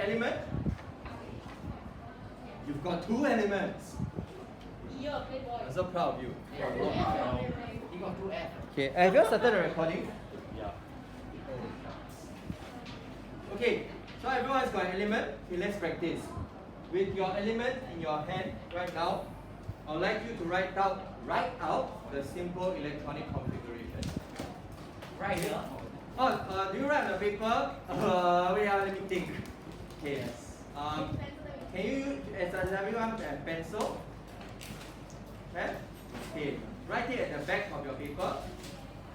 element? You've got two elements. I'm so proud of you. You got 2 F. Okay, have you started the recording? Yeah. Okay, so everyone's got an element. Okay, let's practice. With your element in your hand right now, I would like you to write out the simple electronic configuration. Right here. Oh, do you write on the paper? Wait, let me think. Okay. Yes. Can you, does everyone have a pencil? Pen? Okay. Write it at the back of your paper.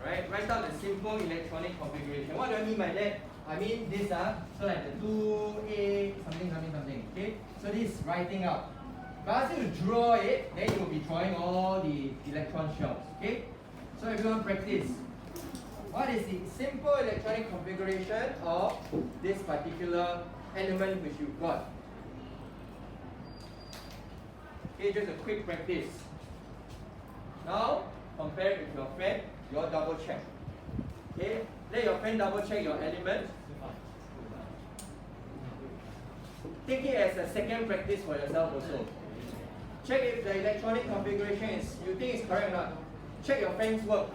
Right? Write out the simple electronic configuration. What do I mean by that? I mean this, so like the 2A something. Okay? So this is writing out. If I ask you to draw it, then you will be drawing all the electron shells. Okay? So everyone practice. What is the simple electronic configuration of this particular element which you've got? Okay, just a quick practice. Now, compare it with your friend, you all double check. Okay, let your friend double check your element. Take it as a second practice for yourself also. Check if the electronic configuration is, you think is correct or not. Check your friend's work.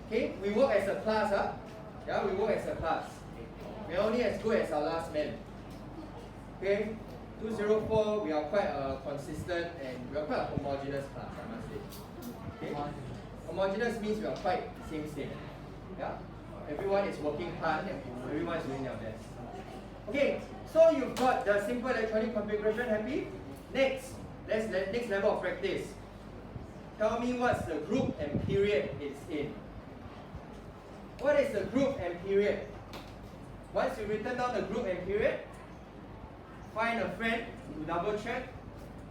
Okay, we work as a class, huh? Yeah, we work as a class. We're only as good as our last man. Okay, 204, we are quite consistent and we are quite a homogeneous class, I must say. Okay, homogeneous means we are quite same. Yeah, everyone is working hard and everyone is doing their best. Okay, so you've got the simple electronic configuration. Happy? Next, let's next level of practice. Tell me what's the group and period it's in. What is the group and period? Once you written down the group and period, find a friend to double check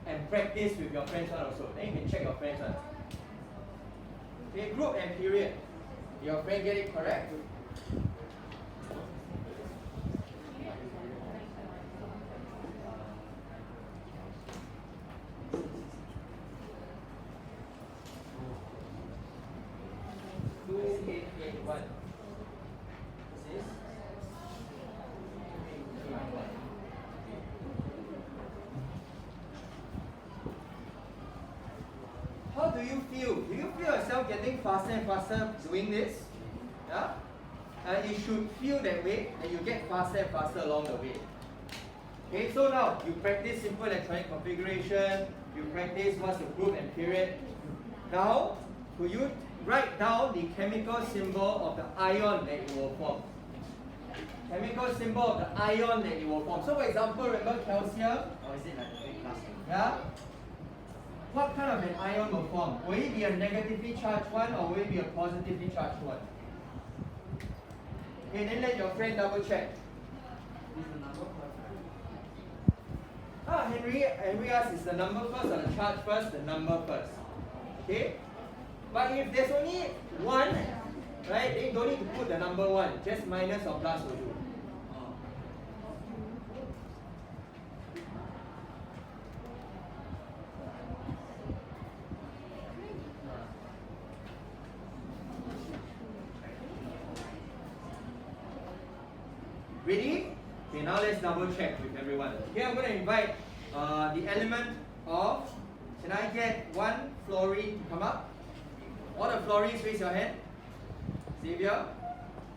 and practice with your friends one also. Then you can check your friends one. Okay, group and period. Did your friend get it correct? How do you feel? Do you feel yourself getting faster and faster doing this? Yeah? You should feel that way and you get faster and faster along the way. Okay, so now you practice simple electronic configuration, you practice what's the group and period. Now, could you write down the chemical symbol of the ion that it will form? Chemical symbol of the ion that it will form. So for example, remember calcium? Or is it like a big plastic? Yeah? What kind of an ion will form? Will it be a negatively charged one or will it be a positively charged one? Okay, then let your friend double check. Henry asks, is the number first or the charge first? The number first. Okay? But if there's only one, right, then you don't need to put the number one. Just minus or plus will do. Ready? Okay, now let's double check with everyone. Okay, I'm going to invite the element of, can I get one fluorine to come up? All the fluorines, raise your hand. Xavier?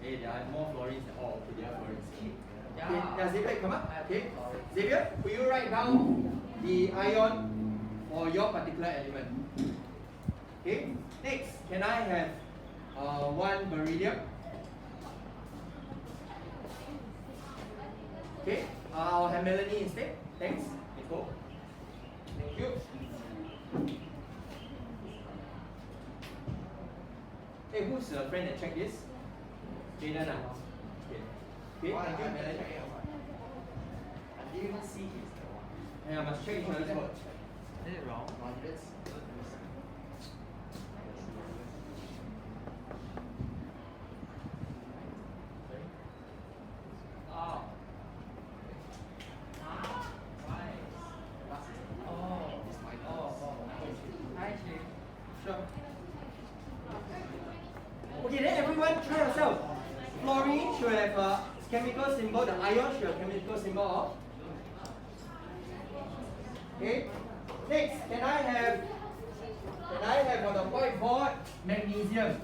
Hey, there are more fluorines than all. Okay, there are fluorines. Okay, yeah, Xavier, come up. Okay. Xavier, will you write down the ion for your particular element? Okay. Next, can I have one beryllium? Okay, I'll have Melanie instead. Thanks, Nicole. Thank you. Hey, who's the friend that checked this? Jaden. Okay, thank you, Melanie. I didn't even see his the one. Yeah, I must check each other's work. Is it wrong? have a chemical symbol, the ion should have a chemical symbol of. Okay. Next, can I have on the whiteboard magnesium?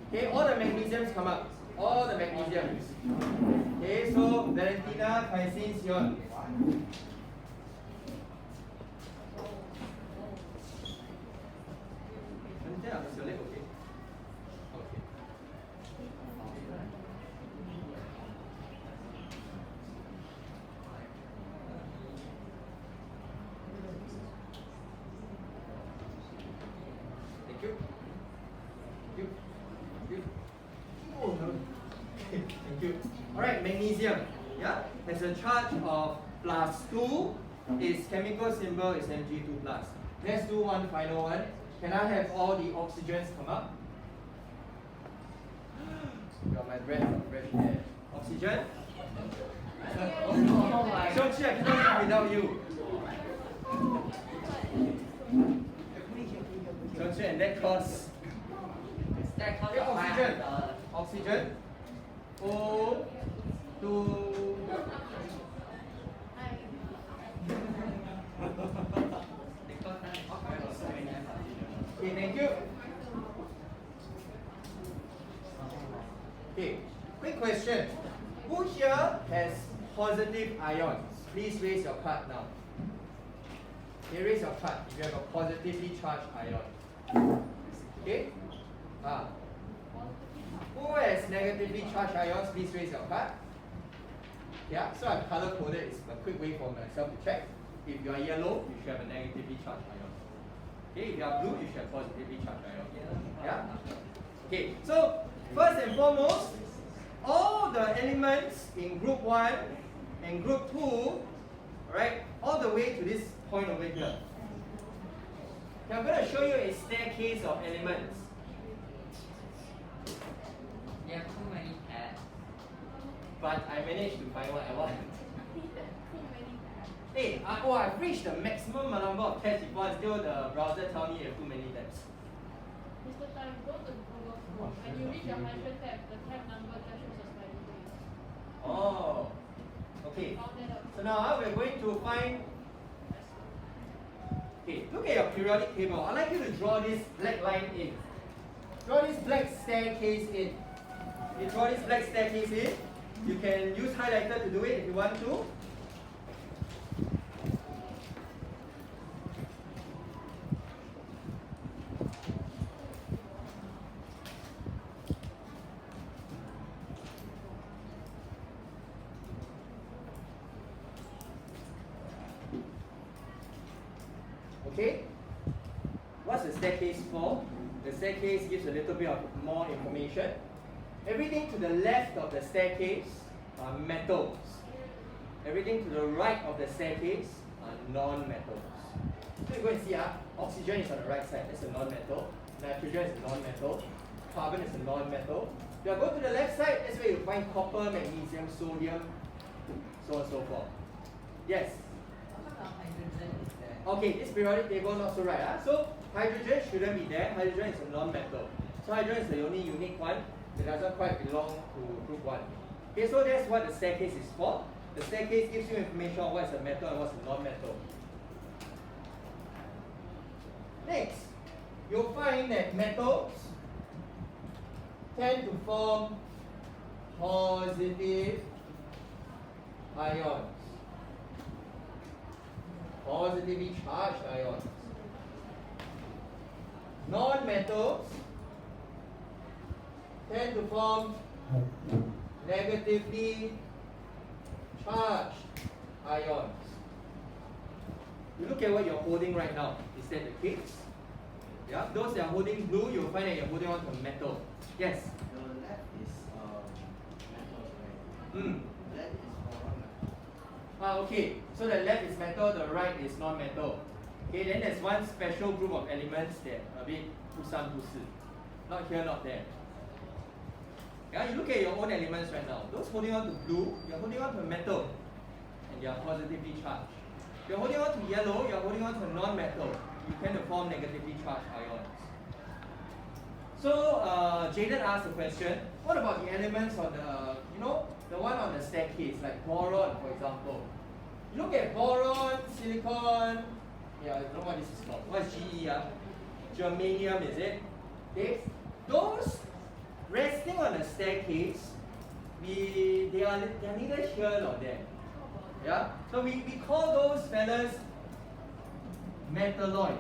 Okay, all the magnesiums come up. All the magnesiums. Okay, so Valentina, Kaisin, Sion. Valentina, is your leg okay? Okay. Thank you. Thank you. Oh, no. Thank you. Alright, magnesium. Yeah? Has a charge of +2. Its chemical symbol is Mg2+. Let's do one final one. Can I have all the oxygens come up? Got my breath there. Oxygen? Shongqi, I cannot live without you. Shongqi, and that costs. Oxygen. Oxygen. O, 2. Okay, thank you. Okay, quick question. Who here has positive ions? Please raise your card now. Okay, raise your card if you have a positively charged ion. Okay? Who has negatively charged ions? Please raise your card. Yeah, so I've color coded. It's a quick way for myself to check. If you are yellow, you should have a negatively charged ion. Okay, if you are blue, you should have positively charged ion. Yeah? Okay, so first and foremost, all the elements in group 1 and group 2, right, all the way to this point over here. Now I'm going to show you a staircase of elements. You have too many tabs. But I managed to find what I want. Hey, I've reached the maximum number of tabs before until the browser tells me you have too many tabs. Mr. Tan, go to Google Chrome. When you reach 100 tab, the tab number just shows a smiley face. Oh, okay. Round that up. So now we're going to find. Okay, look at your periodic table. I'd like you to draw this black line in. Draw this black staircase in. You draw this black staircase in. You can use highlighter to do it if you want to. Okay? What's the staircase for? The staircase gives a little bit of more information. Everything to the left of the staircase are metals. Everything to the right of the staircase are non-metals. So you go and see, oxygen is on the right side, that's a non-metal. Nitrogen is a non-metal. Carbon is a non-metal. If you go to the left side, that's where you find copper, magnesium, sodium, so on and so forth. Yes? Okay, this periodic table not so right. So hydrogen shouldn't be there. Hydrogen is a non-metal. So hydrogen is the only unique one that doesn't quite belong to group 1. Okay, so that's what the staircase is for. The staircase gives you information on what's a metal and what's a non-metal. Next, you'll find that metals tend to form positive ions. Positively charged ions. Non-metals tend to form negatively charged ions. You look at what you're holding right now. Is that the case? Yeah, those that are holding blue, you'll find that you're holding on to metal. Yes? The left is metals, right? Mm. Left is for Okay, so the left is metal, the right is non-metal. Okay, then there's one special group of elements that a bit 不三不四. Not here, not there. Yeah, you look at your own elements right now. Those holding on to blue, you're holding on to metal, and you're positively charged. You're holding on to yellow, you're holding on to non-metal. You tend to form negatively charged ions. So Jaden asked a question. What about the elements on the, the one on the staircase, like boron, for example? You look at boron, silicon. Yeah, I don't know what this is called. What's GE? Germanium, is it? Okay. Those resting on the staircase, they are neither here nor there. Yeah. So we call those fellas metalloids.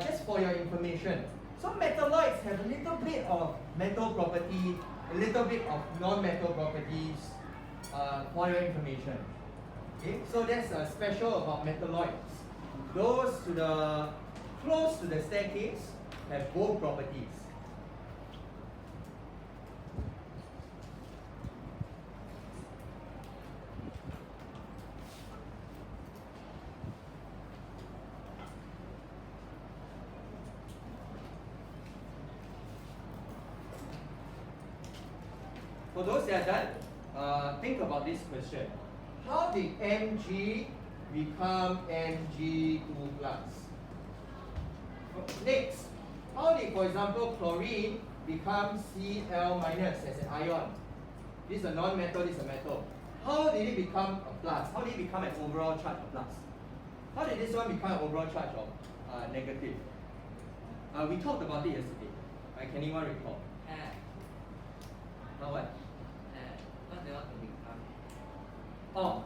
Just for your information. So metalloids have a little bit of metal property, a little bit of non-metal properties, for your information. Okay, so that's special about metalloids. Those close to the staircase have both properties. For those that are done, think about this question. How did Mg become Mg2+? Next, how did, for example, chlorine become Cl- as an ion? This is a non-metal, this is a metal. How did it become a plus? How did it become an overall charge of plus? How did this one become an overall charge of negative? We talked about it yesterday. Right? Can anyone recall? Now what? What they want to become? Oh,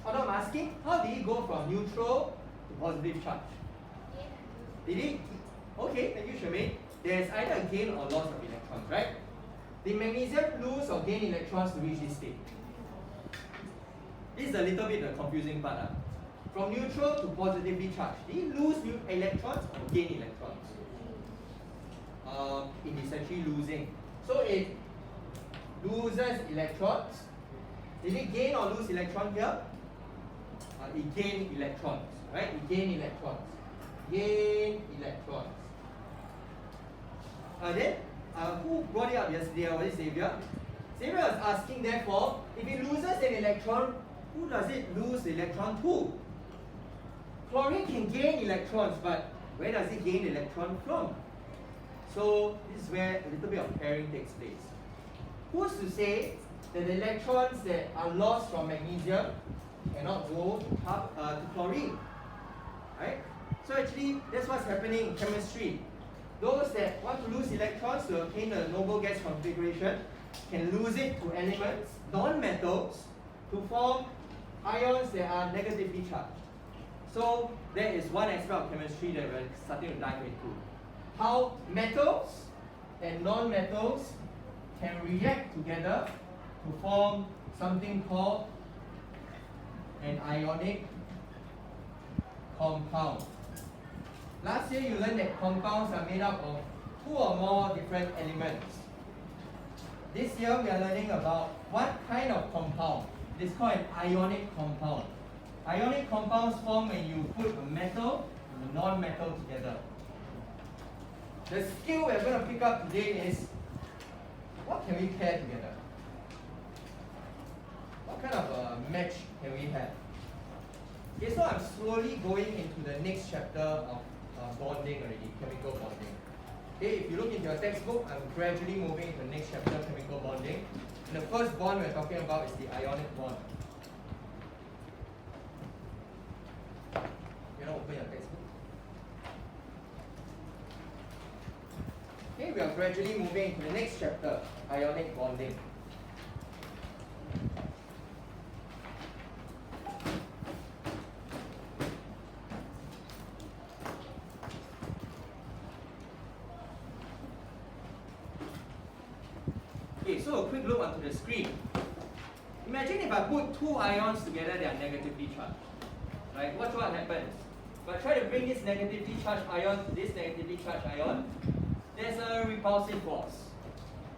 no, I'm asking, how did it go from neutral to positive charge? Did it? Okay, thank you, Shermaine. There's either a gain or loss of electrons, right? Did magnesium lose or gain electrons to reach this state? This is a little bit the confusing part. From neutral to positively charged, did it lose new electrons or gain electrons? It is actually losing. So it loses electrons. Did it gain or lose electron here? It gained electrons, right? It gained electrons. Gain electrons. Then, who brought it up yesterday? Was it Xavier? Xavier was asking, therefore, if it loses an electron, who does it lose the electron to? Chlorine can gain electrons, but where does it gain electron from? So, this is where a little bit of pairing takes place. Who's to say that the electrons that are lost from magnesium cannot go to chlorine? Right? So actually, that's what's happening in chemistry. Those that want to lose electrons to obtain the noble gas configuration can lose it to elements, non-metals, to form ions that are negatively charged. So that is one aspect of chemistry that we're starting to dive into. How metals and non-metals can react together to form something called an ionic compound. Last year you learned that compounds are made up of two or more different elements. This year we are learning about what kind of compound. It is called an ionic compound. Ionic compounds form when you put a metal and a non-metal together. The skill we're going to pick up today is, what can we pair together? What kind of a match can we have? Okay, so I'm slowly going into the next chapter of bonding already, chemical bonding. Okay, if you look into your textbook, I'm gradually moving to the next chapter, chemical bonding. And the first bond we're talking about is the ionic bond. You know, open your textbook. Okay, we are gradually moving to the next chapter, ionic bonding. Okay, so a quick look onto the screen. Imagine if I put two ions together, they are negatively charged. Right? Watch what happens. If I try to bring this negatively charged ion to this negatively charged ion, there's a repulsive force.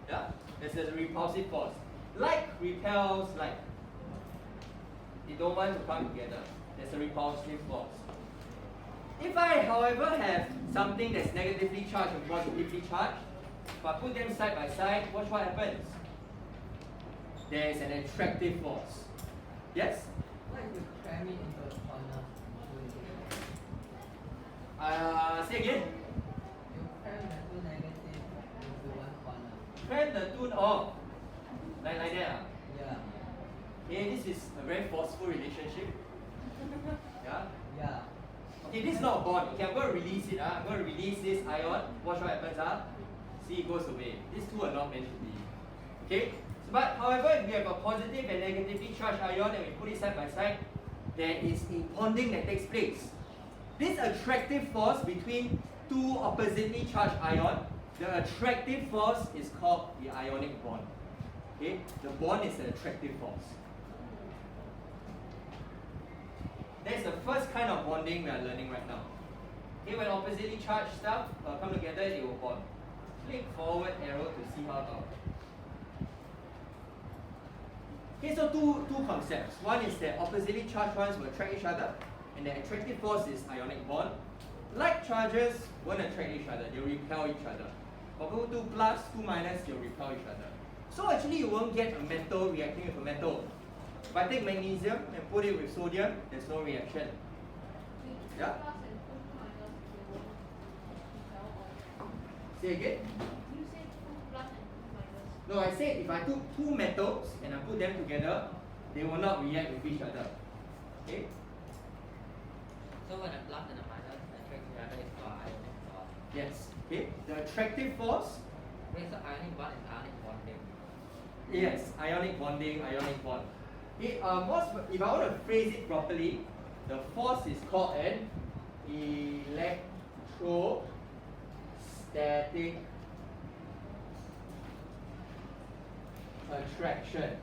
Yeah? There's a repulsive force. Like repels like. They don't want to come together. There's a repulsive force. If I, however, have something that's negatively charged and positively charged, if I put them side by side, watch what happens. There is an attractive force. Yes? What if you cram it into a corner? Say again. You cram the two negative into one corner. Cram the two, oh, like that. Yeah. Okay, this is a very forceful relationship. Yeah. Yeah. Okay, this is not a bond. Okay, I'm going to release it. I'm going to release this ion. Watch what happens. See, it goes away. These two are not meant to be. Okay? So, but however, if we have a positive and negatively charged ion and we put it side by side, there is a bonding that takes place. This attractive force between two oppositely charged ions, the attractive force is called the ionic bond. Okay? The bond is an attractive force. That's the first kind of bonding we are learning right now. Okay, when oppositely charged stuff come together, they will bond. Click forward arrow to see how to. Okay, so two concepts. One is that oppositely charged ones will attract each other, and the attractive force is ionic bond. Like charges won't attract each other, they'll repel each other. Although 2 plus, 2 minus, they'll repel each other. So actually you won't get a metal reacting with a metal. If I take magnesium and put it with sodium, there's no reaction. Yeah? Say again? You said 2 plus and 2 minus. No, I said if I took two metals and I put them together, they will not react with each other. Okay? So when a plus and a minus attract each other, it's called ionic bond. Yes. Okay? The attractive force. Wait, so ionic bond is ionic bonding. Yes, ionic bonding, ionic bond. Okay, if I want to phrase it properly, the force is called an electrostatic attraction.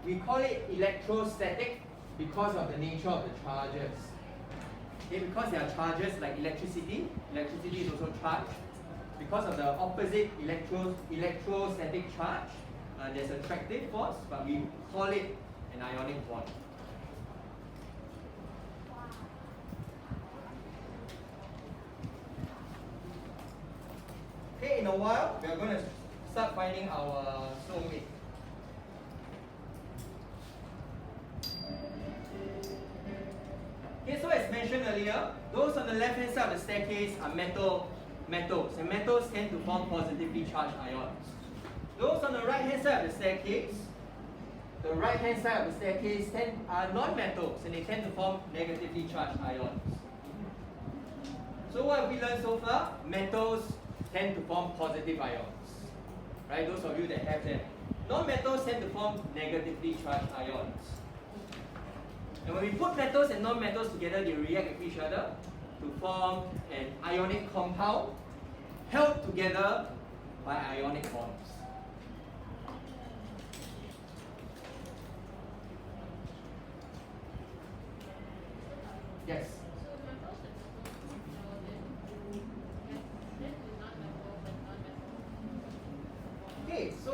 We call it electrostatic because of the nature of the charges. Okay, because there are charges like electricity. Electricity is also charged. Because of the opposite electrostatic charge, there's attractive force, but we call it an ionic bond. Okay, in a while, we are going to start finding our soulmate. Okay, so as mentioned earlier, those on the left-hand side of the staircase are metals, and metals tend to form positively charged ions. Those on the right-hand side of the staircase, are non-metals, and they tend to form negatively charged ions. So what have we learned so far? Metals tend to form positive ions. Right? Those of you that have them. Non-metals tend to form negatively charged ions. And when we put metals and non-metals together, they react with each other to form an ionic compound held together by ionic bonds. Yes? So metals and metals, then to non-metals and non-metals. Okay, so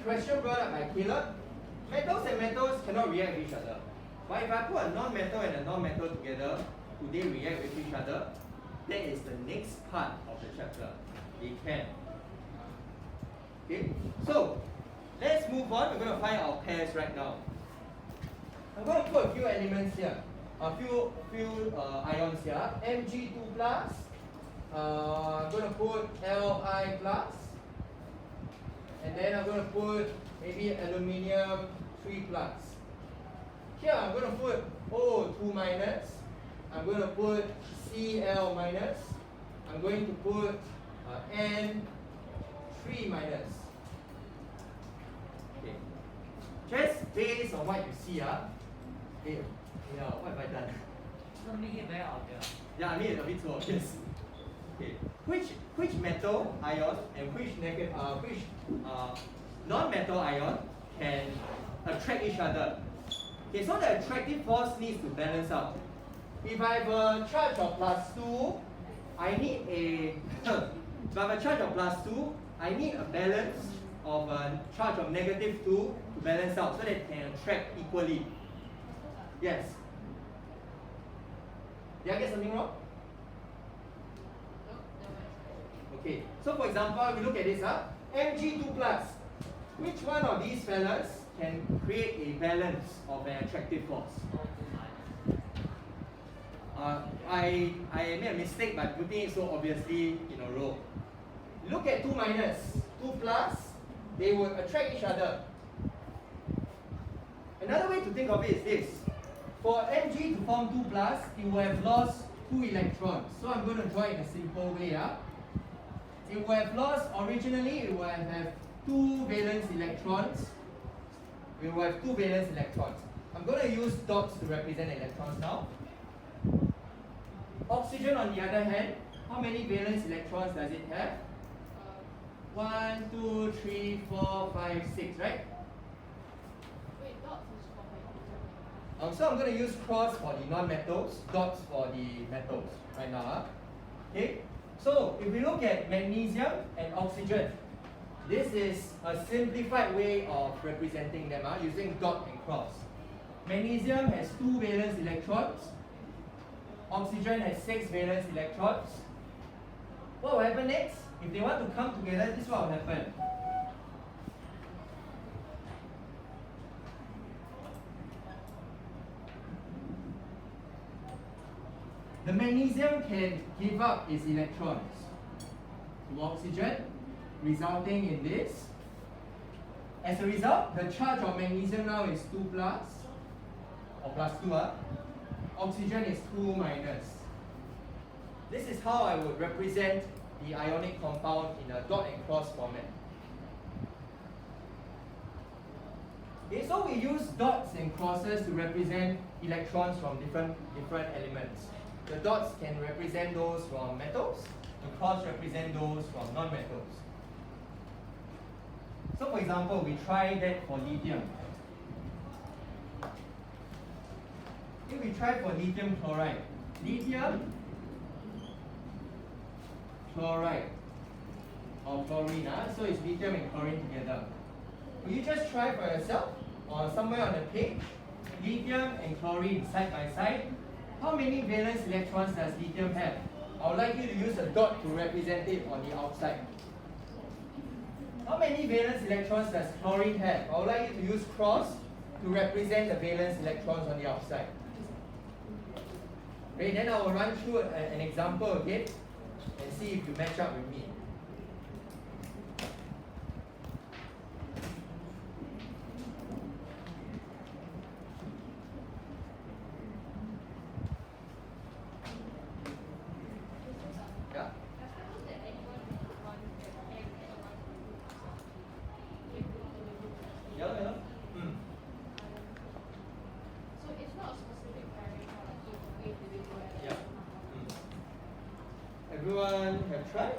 question brought up by Caleb. Metals and metals cannot react with each other. But if I put a non-metal and a non-metal together, do they react with each other? That is the next part of the chapter. They can. Okay, so let's move on. We're going to find our pairs right now. I'm going to put a few elements here, a few ions here. Mg2 plus. I'm going to put Li plus, and then I'm going to put maybe aluminium 3 plus. Here I'm going to put O2 minus. I'm going to put Cl minus. I'm going to put N3 minus. Okay. Just based on what you see, okay, what have I done? Don't make it very obvious. Yeah, I mean it's a bit too obvious. Okay. Which metal ion and which non-metal ion can attract each other? Okay, so the attractive force needs to balance out. If I have a charge of +2, I need a if I have a charge of +2, I need a balance of a charge of -2 to balance out so that it can attract equally. Yes. Did I get something wrong? Okay, so for example, we look at this, Mg2 plus. Which one of these fellas can create a balance of an attractive force? I made a mistake by putting it so obviously in a row. Look at 2 minus, 2 plus, they would attract each other. Another way to think of it is this. For Mg to form 2 plus, it will have lost 2 electrons. So I'm going to draw it in a simple way. It will have lost, originally it will have 2 valence electrons. We will have 2 valence electrons. I'm going to use dots to represent electrons now. Oxygen, on the other hand, how many valence electrons does it have? 1, 2, 3, 4, 5, 6, right? Wait, dots is for my So I'm going to use cross for the non-metals, dots for the metals right now. Okay? So if we look at magnesium and oxygen, this is a simplified way of representing them using dot and cross. Magnesium has 2 valence electrons. Oxygen has 6 valence electrons. What will happen next? If they want to come together, this is what will happen. The magnesium can give up its electrons to oxygen, resulting in this. As a result, the charge of magnesium now is 2 plus, or plus 2. Oxygen is 2 minus. This is how I would represent the ionic compound in a dot and cross format. Okay, so we use dots and crosses to represent electrons from different elements. The dots can represent those from metals, the cross represent those from non-metals. So for example, we try that for lithium. If we try for lithium chloride, lithium chloride or chlorine, so it's lithium and chlorine together. Will you just try for yourself or somewhere on the page, lithium and chlorine side by side? How many valence electrons does lithium have? I would like you to use a dot to represent it on the outside. How many valence electrons does chlorine have? I would like you to use cross to represent the valence electrons on the outside. Okay, then I will run through an example again and see if you match up with me. Yeah? Yeah. So it's not a specific pairing or like each individual element. Yeah. Everyone have tried?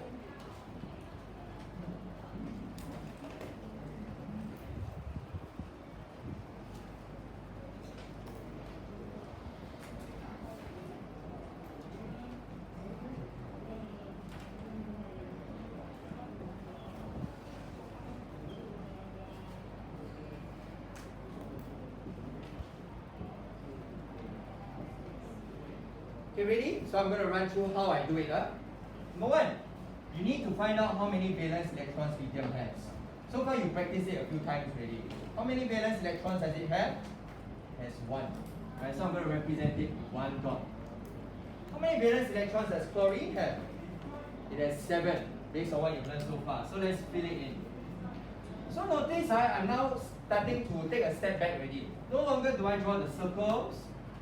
Okay, ready? So I'm going to run through how I do it. Number 1, you need to find out how many valence electrons lithium has. So far you practiced it a few times already. How many valence electrons does it have? It has 1. Right, so I'm going to represent it with 1 dot. How many valence electrons does chlorine have? It has 7, based on what you've learned so far. So let's fill it in. So notice I'm now starting to take a step back already. No longer do I draw the circles,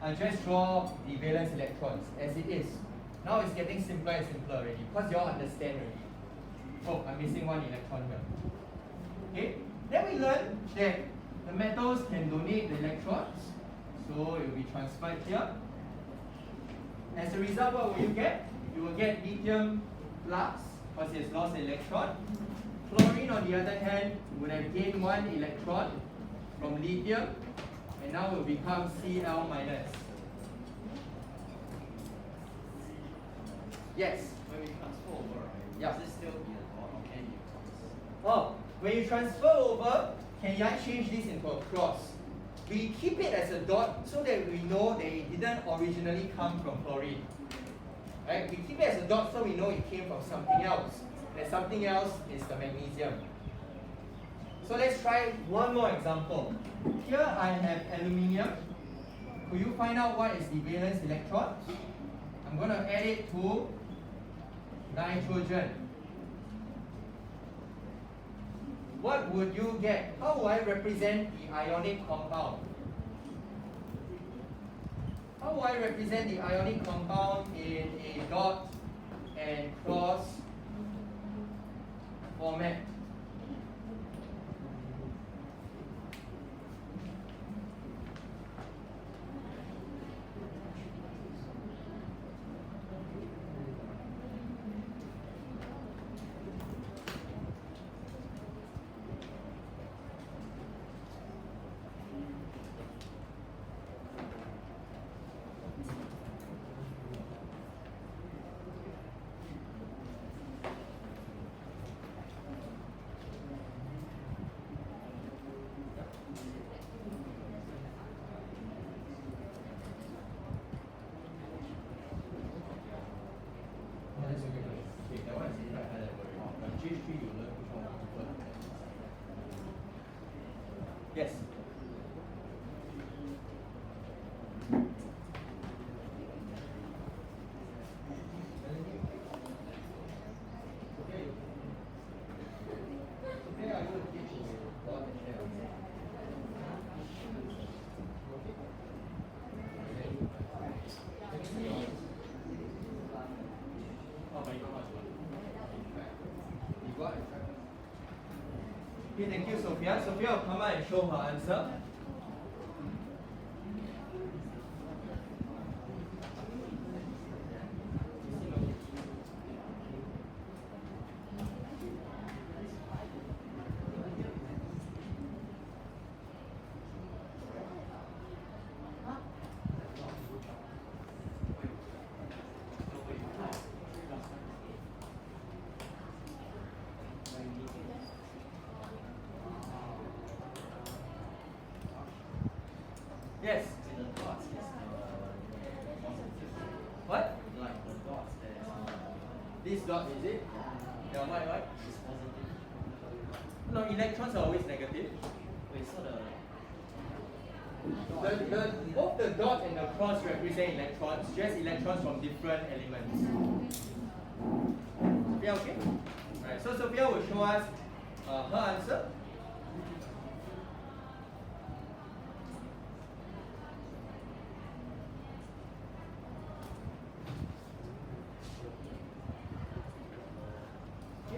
I just draw the valence electrons as it is. Now it's getting simpler and simpler already because you all understand already. Oh, I'm missing 1 electron here. Okay, then we learn that the metals can donate the electrons, so it will be transferred here. As a result, what will you get? You will get lithium plus because it has lost an electron. Chlorine, on the other hand, would have gained 1 electron from lithium, and now will become Cl minus. Yes? When we transfer over, right? Yeah. Does it still be a dot or can you cross? Oh, when you transfer over, can I change this into a cross? We keep it as a dot so that we know that it didn't originally come from chlorine. Right? We keep it as a dot so we know it came from something else. And something else is the magnesium. So let's try one more example. Here I have aluminium. Could you find out what is the valence electrons? I'm going to add it to nitrogen. What would you get? How will I represent the ionic compound? How will I represent the ionic compound in a dot and cross format? Yes. Okay, thank you, Sophia. Sophia will come out and show her answer. Yes. The dots is What? like the dots there is This dot, is it? Yeah, why? is positive. No, electrons are always negative. Wait, so Both the dot and the cross represent electrons, just electrons from different elements. Sophia, okay? Alright, so Sophia will show us her answer.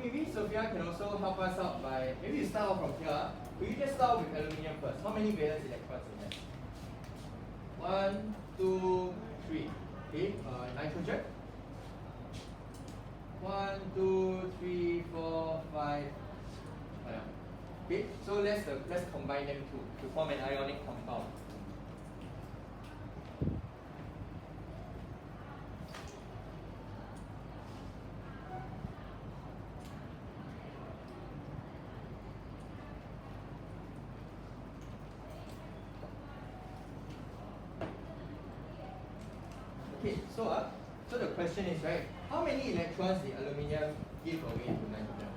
Maybe Sophia can also help us out by, maybe you start off from here. Will you just start with aluminium first? How many valence electrons in there? 1, 2, 3. Okay, nitrogen. 1, 2, 3, 4, 5. Okay, so let's combine them to form an ionic compound. Okay, so the question is, right, how many electrons did aluminium give away to nitrogen?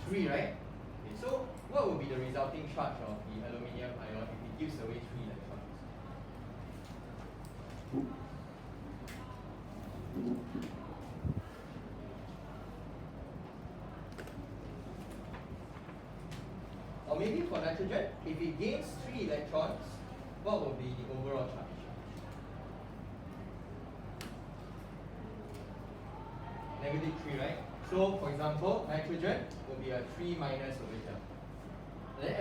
3, right? Okay, so what will be the resulting charge of the aluminium ion if it gives away 3 electrons? Or maybe for nitrogen, if it gains 3 electrons, what will be the overall charge? -3, right? So, for example, nitrogen will be a 3 minus over here. Then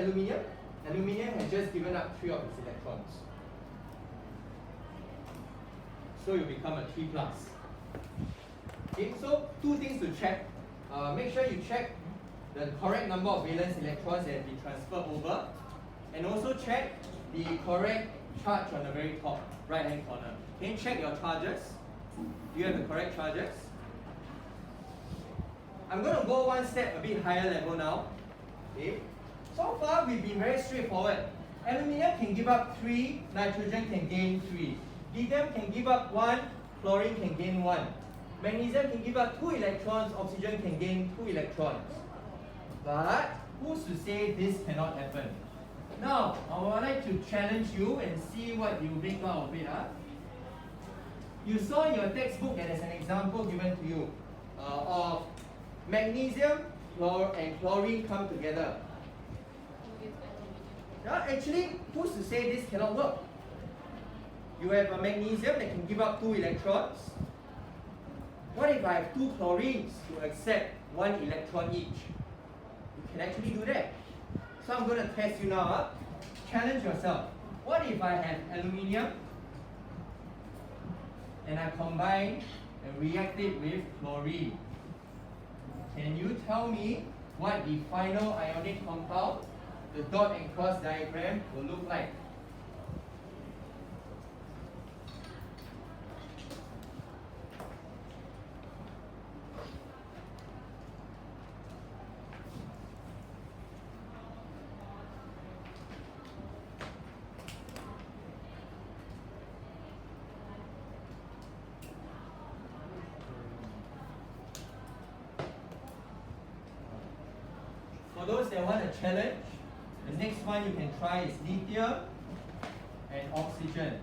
aluminium has just given up 3 of its electrons. So you become a 3 plus. Okay, so 2 things to check. Make sure you check the correct number of valence electrons that have been transferred over, and also check the correct charge on the very top right hand corner. Okay, check your charges. Do you have the correct charges? I'm going to go one step a bit higher level now. Okay. So far we've been very straightforward. Aluminium can give up 3, nitrogen can gain 3. Lithium can give up 1, chlorine can gain 1. Magnesium can give up 2 electrons, oxygen can gain 2 electrons. But who's to say this cannot happen? Now, I would like to challenge you and see what you make out of it. You saw in your textbook that there's an example given to you of magnesium and chlorine come together. Yeah, actually, who's to say this cannot work? You have a magnesium that can give up 2 electrons. What if I have 2 chlorines to accept 1 electron each? You can actually do that. So I'm going to test you now. Challenge yourself. What if I have aluminium and I combine and react it with chlorine? Can you tell me what the final ionic compound, the dot and cross diagram, will look like? For those that want a challenge, the next one you can try is lithium and oxygen.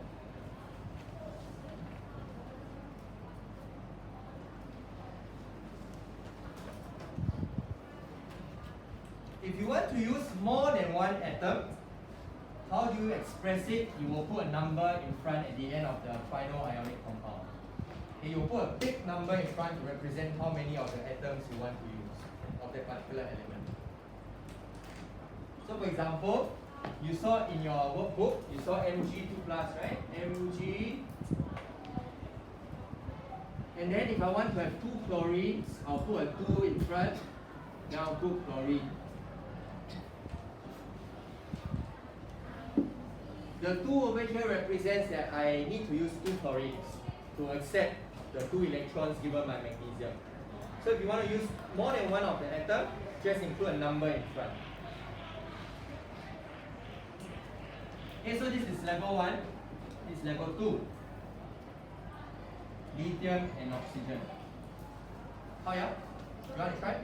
If you want to use more than one atom, how do you express it? You will put a number in front at the end of the final ionic compound. Okay, you will put a big number in front to represent how many of the atoms you want to use of that particular element. So for example, you saw in your workbook, you saw Mg2+, right? Mg. And then if I want to have 2 chlorines, I'll put a 2 in front, then I'll put chlorine. The 2 over here represents that I need to use 2 chlorines to accept the 2 electrons given by magnesium. So if you want to use more than one of the atom, just include a number in front. Okay, so this is level 1, this is level 2. Lithium and oxygen. How yeah? You want to try?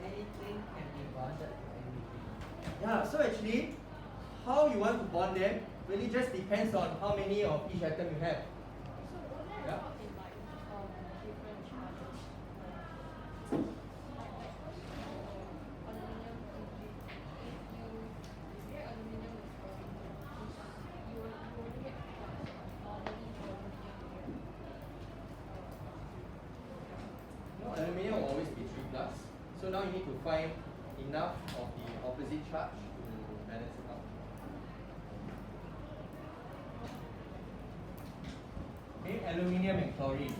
Anything can be bonded to anything. Yeah, so actually, how you want to bond them really just depends on how many of each atom you have. So will that Yeah. result in like different charges? Aluminum, if you aluminum with chlorine, you only get plus normally for aluminum. No, aluminium will always be 3+. So now you need to find enough of the opposite charge to balance it out. Okay, aluminium and chlorine.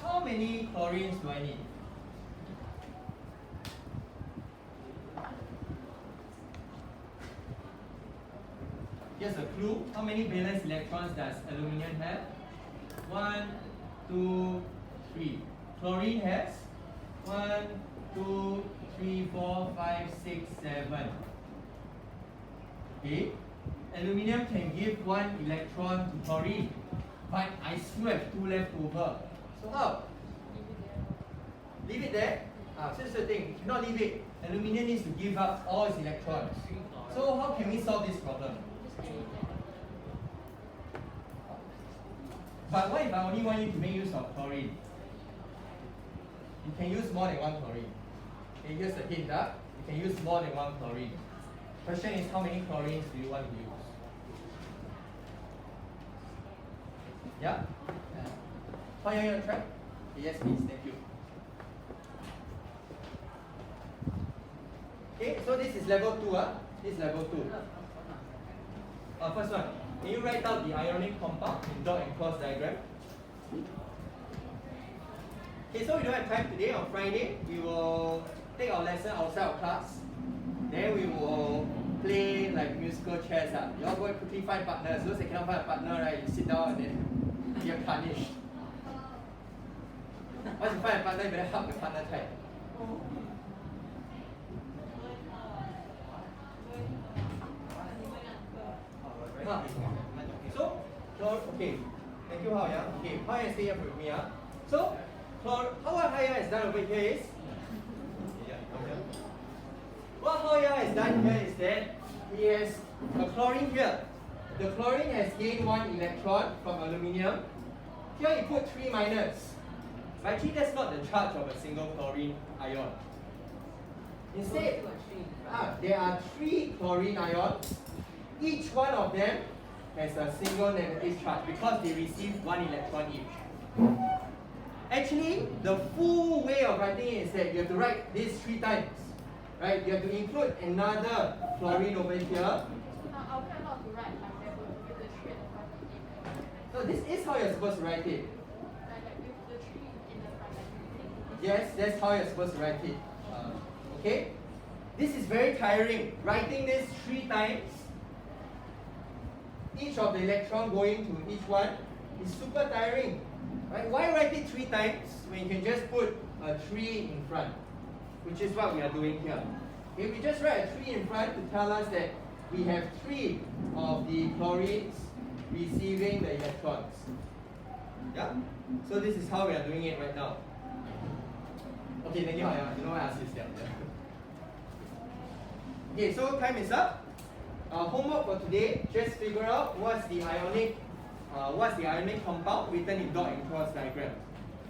How many chlorines do I need? Here's a clue. How many valence electrons does aluminium have? 1, 2, 3. Chlorine has 1, 2, 3, 4, 5, 6, 7. Okay. Aluminium can give 1 electron to chlorine, but I still have 2 left over. So how? Leave it there? So that's the thing. You cannot leave it. Aluminium needs to give up all its electrons. So how can we solve this problem? But what if I only want you to make use of chlorine? You can use more than 1 chlorine. Okay, here's the hint. You can use more than 1 chlorine. Question is, how many chlorines do you want to use? Yeah? How are you going to try? Yes, please. Thank you. Okay, so this is level 2. This is level 2. First one. Can you write out the ionic compound in dot and cross diagram? Okay, so we don't have time today. On Friday, we will take our lesson outside of class. Then we will play like musical chairs. You all go and quickly find partners. Those that cannot find a partner, right, you sit down and then you're punished. Once you find a partner, you better hug the partner tight. So, okay. Thank you, Hao. Okay, Hao stay here with me. So, how what Hao has done over here is, what Hao has done here is that he has a chlorine here. The chlorine has gained 1 electron from aluminium. here you put 3 minus. But actually that's not the charge of a single chlorine ion. Instead, there are 3 chlorine ions. Each one of them has a single negative charge because they receive 1 electron each. Actually, the full way of writing it is that you have to write this 3 times. Right? You have to include another chlorine over here. Now I'll try not to write like that with the 3 at the front again. So this is how you're supposed to write it. Like with the 3 in the front, like Yes, that's how you're supposed to write it. Okay? This is very tiring. Writing this 3 times, each of the electron going to each one is super tiring. Right? Why write it 3 times when you can just put a 3 in front? Which is what we are doing here. Okay, we just write a 3 in front to tell us that we have 3 of the chlorines receiving the electrons. Yeah? So this is how we are doing it right now. Okay, thank you. You know what else is there? Okay, so time is up. Homework for today, just figure out what's the ionic compound written in dot and cross diagram.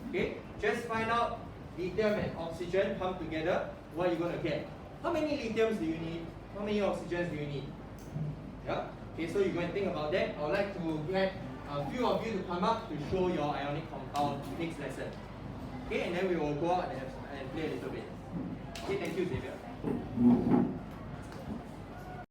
Okay, just find out lithium and oxygen come together, what are you going to get? How many lithiums do you need? How many oxygens do you need? Yeah? Okay, so you're going to think about that. I would like to get a few of you to come up to show your ionic compound next lesson. Okay, and then we will go out and play a little bit. Okay, thank you, Xavier.